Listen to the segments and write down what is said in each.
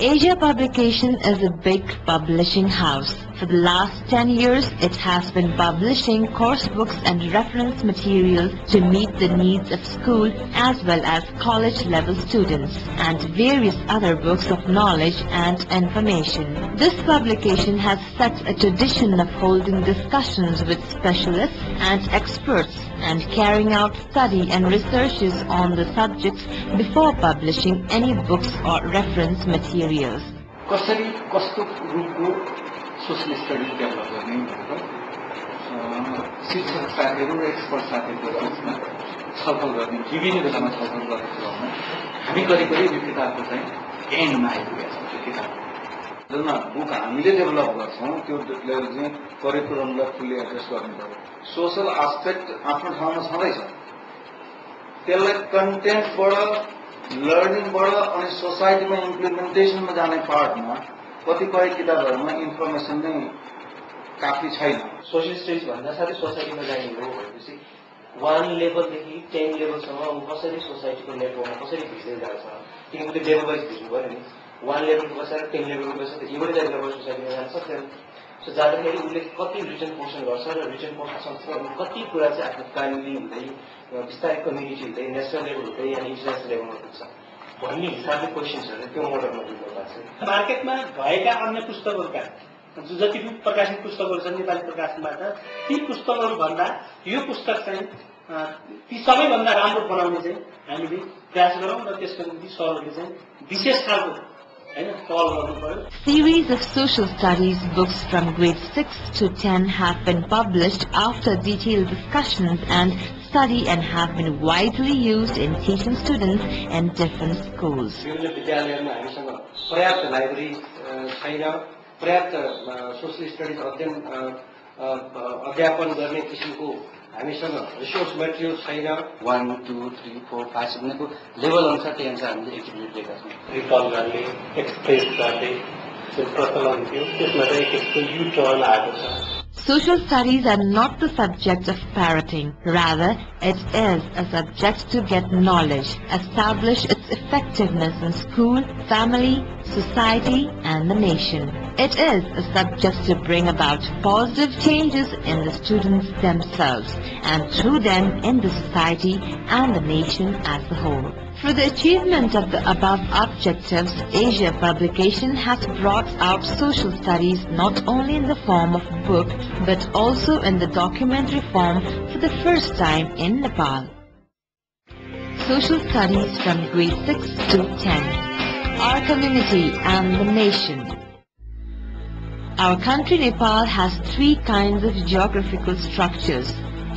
Asia Publication is a big publishing house. For the last 10 years, it has been publishing course books and reference material to meet the needs of school as well as college-level students, and various other books of knowledge and information. This publication has set a tradition of holding discussions with specialists and experts and carrying out study and researches on the subjects before publishing any books or reference materials. कसरी कस्तो रूपको social study develop गर्ने भनेर शिक्षक साथीहरू र expert साथीहरूको बिचमा छलफल गर्ने विभिन्न बेलामा छलफल गर्ने क्रममा हामी करिब यो किताबको चाहिँ एन्डमा आइपुगेका छौँ। त्यो किताब जुन बुक हामीले डेभलप गर्छौँ त्यो लेभल चाहिँ करिकुलमलाई फुल्ली एड्रेस गर्नु पर्यो। सोशल एस्पेक्ट आफ्नो ठाउँमा छँदैछ, त्यसलाई कन्टेन्टबाट लर्निङबाट अनि सोसाइटीमा इम्प्लिमेन्टेसनमा जाने पार्टमा कतिपय किताबहरूमा इन्फर्मेसन नै काफी छैन। सोशल स्टडिज भन्दा साथै सोसाइटीमा जाने हो भनेपछि 1 लेभलदेखि 10 लेभलसम्म कसरी सोसाइटीको नेटवर्कमा कसरी भिड्दै जान्छ, किनकि त्यो लेभल वाइज भिड्नु पर्यो नि। 1 लेभलको बसेर 10 लेभलको बसेर एउटै लेभलको सोसाइटीमा जान सक्दैन। सो जाँदाखेरि उसले कति रिटन पोर्सन गर्छ र रिटन पोर्सन कति कुरा चाहिँ आफ्नो फ्यामिली हुँदै बिस्तारै कम्युनिटी हुँदै नेसनल लेभल हुँदै अनि इन्टरनेसनल लेभलमा पुग्छ भन्ने हिसाबले क्वेसन्सहरू त्यो मोडलमा दिनु पर्छ। मार्केटमा भएका अन्य पुस्तकहरूका जति पनि प्रकाशित पुस्तकहरू छन् नेपाली प्रकाशनबाट, ती पुस्तकहरू भन्दा यो पुस्तक चाहिँ ती सबैभन्दा राम्रो बनाउने चाहिँ हामीले प्रयास गरौँ र त्यसको निम्ति सरहरूले चाहिँ विशेष खालको Series of social studies books from grade 6 to 10 have been published after detailed discussions and study and have been widely used in teaching students in different schools. पर्याप्त लाइब्रेरी छैन, पर्याप्त सोशल स्टडिज अध्यापन गर्ने किसिमको हामीसँग रिसोर्स मेटेरियल छैन। 1, 2, 3, 4, 5 भनेको level अनुसार त्यही अनुसार हामीले एक्टिभिटी दिएका छौँ। रिकल गर्ने, एक्सप्रेस गर्ने जुन प्रचलन थियो त्यसमा चाहिँ त्यस्तो यु टर्न आएको छ। Social studies are not the subject of parroting. Rather, it is a subject to get knowledge, establish its effectiveness in school, family, society, and the nation. It is a subject to bring about positive changes in the students themselves and through them in the society and the nation as a whole. For the achievement of the above objectives, Asia Publication has brought out social studies not only in the form of book but also in the documentary form for the first time in Nepal. Social studies from grade 6 to 10. Our community and the nation. Our country Nepal has 3 kinds of geographical structures: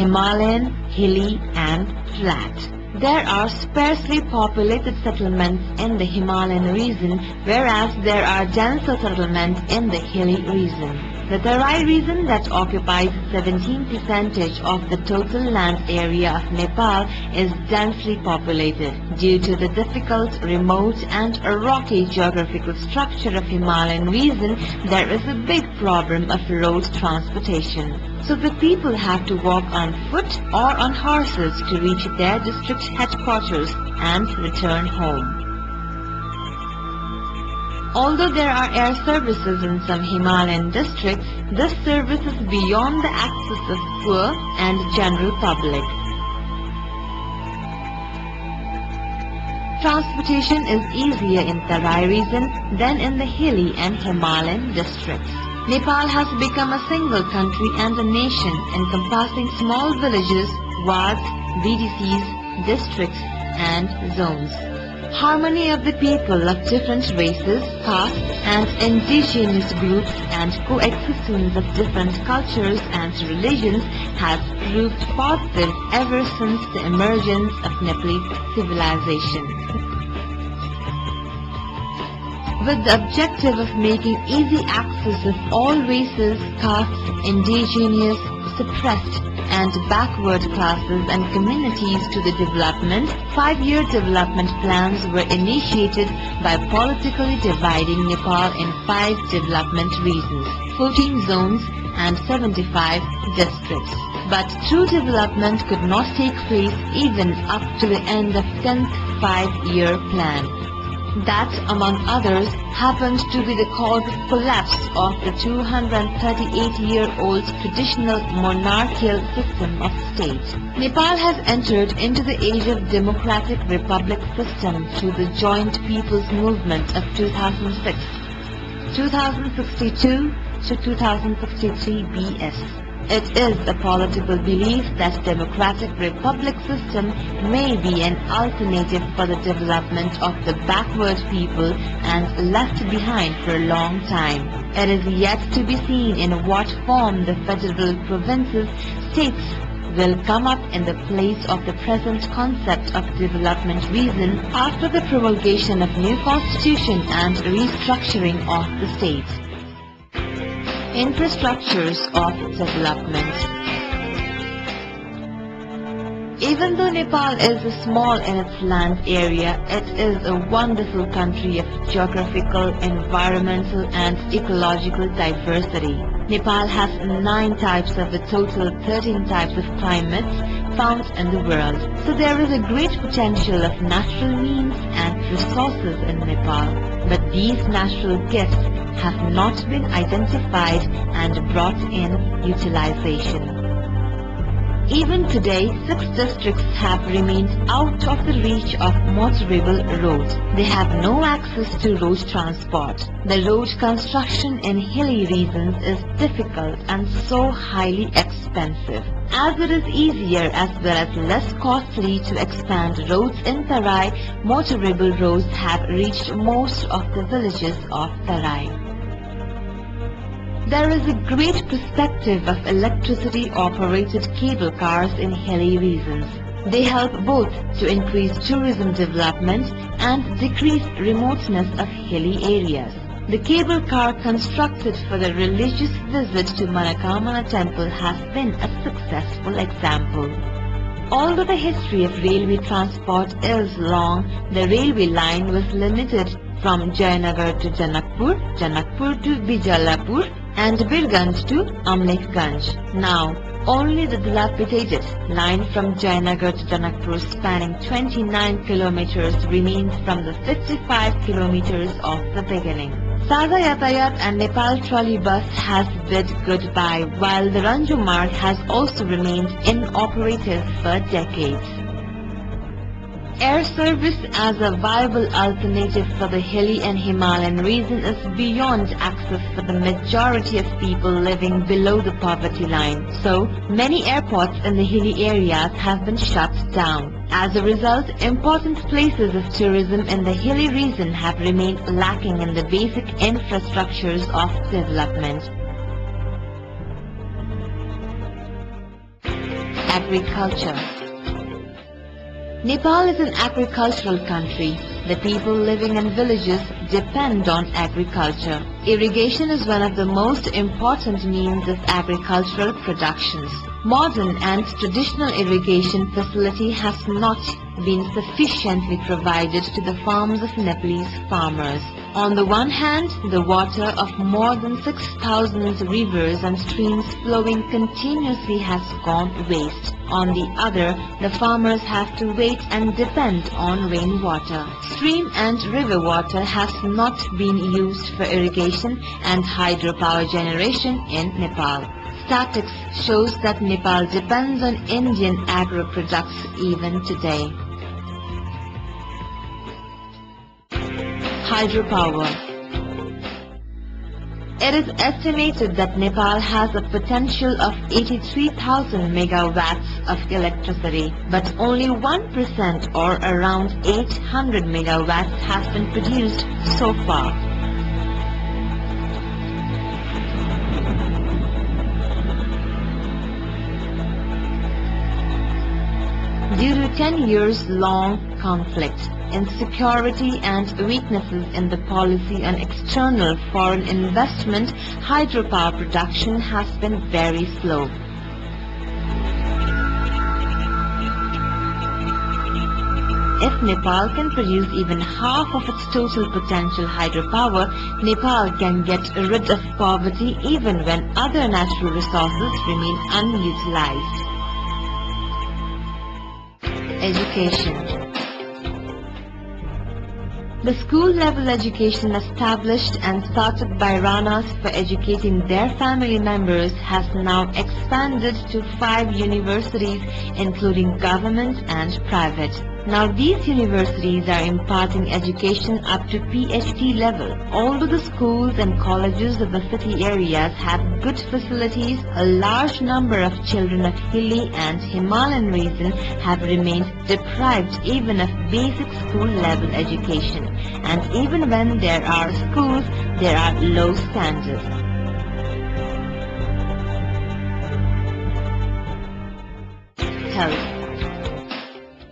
Himalayan, hilly and flat. There are sparsely populated settlements in the Himalayan region, whereas there are denser settlements in the hilly region. The Tarai region, that occupies 17% of the total land area of Nepal, is densely populated. Due to the difficult, remote and rocky geographical structure of Himalayan region, there is a big problem of road transportation. So the people have to walk on foot or on horses to reach their district headquarters and return home. Although there are air services in some Himalayan districts, this service is beyond the access of poor and general public. Transportation is easier in Tarai region than in the hilly and Himalayan districts. Nepal has become a single country and a nation encompassing small villages, wards, VDCs, districts and zones. Harmony of the people of different races, castes and indigenous groups and coexistence of different cultures and religions has proved positive ever since the emergence of Nepalese civilization. With the objective of making easy access of all races, castes, indigenous, suppressed and backward classes and communities to the development, 5-year development plans were initiated by politically dividing Nepal in 5 development regions, 14 zones and 75 districts. But true development could not take place even up to the end of 10th 5-year plan. That, among others, happened to be the cause of collapse of the 238-year-old traditional monarchical system of state. Nepal has entered into the age of democratic republic system through the Joint People's Movement of 2006, 2062 to 2063 BS. It is a political belief that democratic republic system may be an alternative for the development of the backward people and left behind for a long time. It is yet to be seen in what form the federal provinces, states will come up in the place of the present concept of development reason after the promulgation of new constitution and restructuring of the states. Infrastructures of development. Even though Nepal is small in its land area, it is a wonderful country of geographical, environmental and ecological diversity. Nepal has 9 types of the total 13 types of climates found in the world. So there is a great potential of natural means and resources in Nepal. But these natural gifts have not been identified and brought in utilization. Even today, 6 districts have remained out of the reach of motorable roads. They have no access to road transport. The road construction in hilly regions is difficult and so highly expensive. As it is easier as well as less costly to expand roads in Tarai, motorable roads have reached most of the villages of Tarai. There is a great perspective of electricity-operated cable cars in hilly regions. They help both to increase tourism development and decrease remoteness of hilly areas. The cable car constructed for the religious visit to Manakamana temple has been a successful example. Although the history of railway transport is long, the railway line was limited from Jayanagar to Janakpur, Janakpur to Bijalapur, and Birganj to Amlekganj. Now, only the dilapidated line from Jayanagar to Janakpur spanning 29 kilometers remains from the 55 kilometers of the beginning. Saga Yatayat and Nepal trolley bus has bid goodbye, while the Ranjo Marg has also remained inoperative for decades. Air service as a viable alternative for the hilly and Himalayan region is beyond access for the majority of people living below the poverty line. So, many airports in the hilly areas have been shut down. As a result, important places of tourism in the hilly region have remained lacking in the basic infrastructures of development. Agriculture. Nepal is an agricultural country. The people living in villages depend on agriculture. Irrigation is one of the most important means of agricultural productions. Modern and traditional irrigation facility has not been sufficiently provided to the farms of Nepalese farmers. On the one hand, the water of more than 6,000 rivers and streams flowing continuously has gone waste. On the other, the farmers have to wait and depend on rainwater. Stream and river water has not been used for irrigation and hydropower generation in Nepal. Statistics shows that Nepal depends on Indian agro-products even today. Hydropower. It is estimated that Nepal has a potential of 83,000 megawatts of electricity, but only 1% or around 800 megawatts has been produced so far. Due to 10 years long conflict, insecurity and weaknesses in the policy on external foreign investment, hydropower production has been very slow. If Nepal can produce even half of its total potential hydropower, Nepal can get rid of poverty even when other natural resources remain unutilized. Education. The school-level education established and started by Ranas for educating their family members has now expanded to 5 universities, including government and private. Now these universities are imparting education up to PhD level. Although the schools and colleges of the city areas have good facilities, a large number of children of hilly and Himalayan region have remained deprived even of basic school level education. And even when there are schools, there are low standards. Health.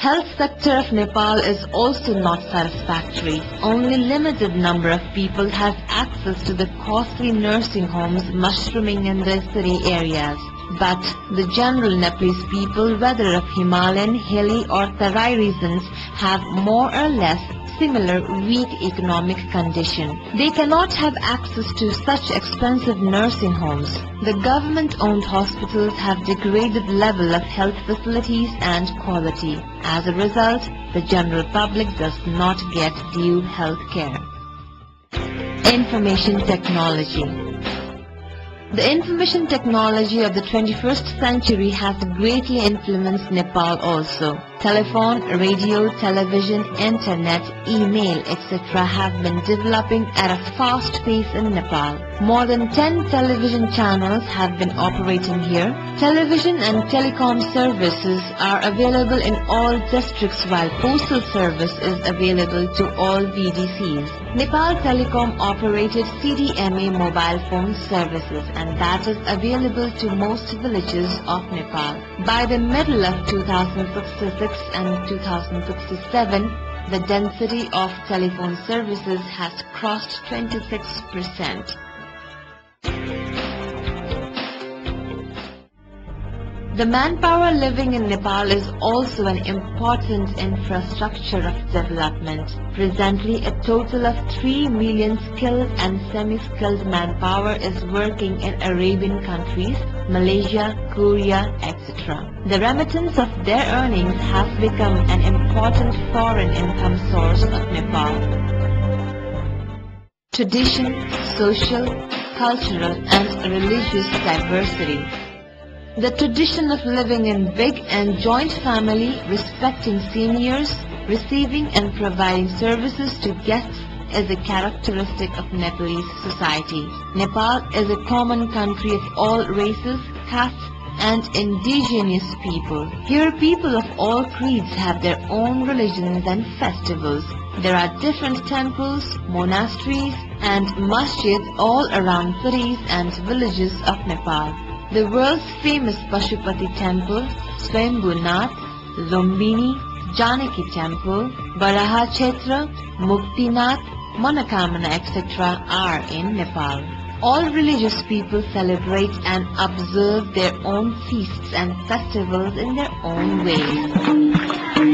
Health sector of Nepal is also not satisfactory. Only limited number of people have access to the costly nursing homes mushrooming in the city areas. But the general Nepalese people, whether of Himalayan, hilly or Tarai regions, have more or less similar weak economic condition. They cannot have access to such expensive nursing homes. The government-owned hospitals have degraded level of health facilities and quality. As a result, the general public does not get due health care. Information technology. The information technology of the 21st century has greatly influenced Nepal also. Telephone, radio, television, internet, email, etc. have been developing at a fast pace in Nepal. More than 10 television channels have been operating here. Television and telecom services are available in all districts while postal service is available to all VDCs. Nepal Telecom operated CDMA mobile phone services and that is available to most villages of Nepal. By the middle of 2066 and 2067, the density of telephone services has crossed 26%. The manpower living in Nepal is also an important infrastructure of development. Presently, a total of 3 million skilled and semi-skilled manpower is working in Arabian countries, Malaysia, Korea, etc. The remittance of their earnings has become an important foreign income source of Nepal. Tradition, social, cultural and religious diversity. The tradition of living in big and joint family, respecting seniors, receiving and providing services to guests is a characteristic of Nepalese society. Nepal is a common country of all races, castes and indigenous people. Here people of all creeds have their own religions and festivals. There are different temples, monasteries and masjids all around cities and villages of Nepal. The world's famous Pashupati temple, Swayambhunath, Lumbini, Janaki temple, Baraha Kshetra, Muktinath, Manokamana etc. are in Nepal. All religious people celebrate and observe their own feasts and festivals in their own ways.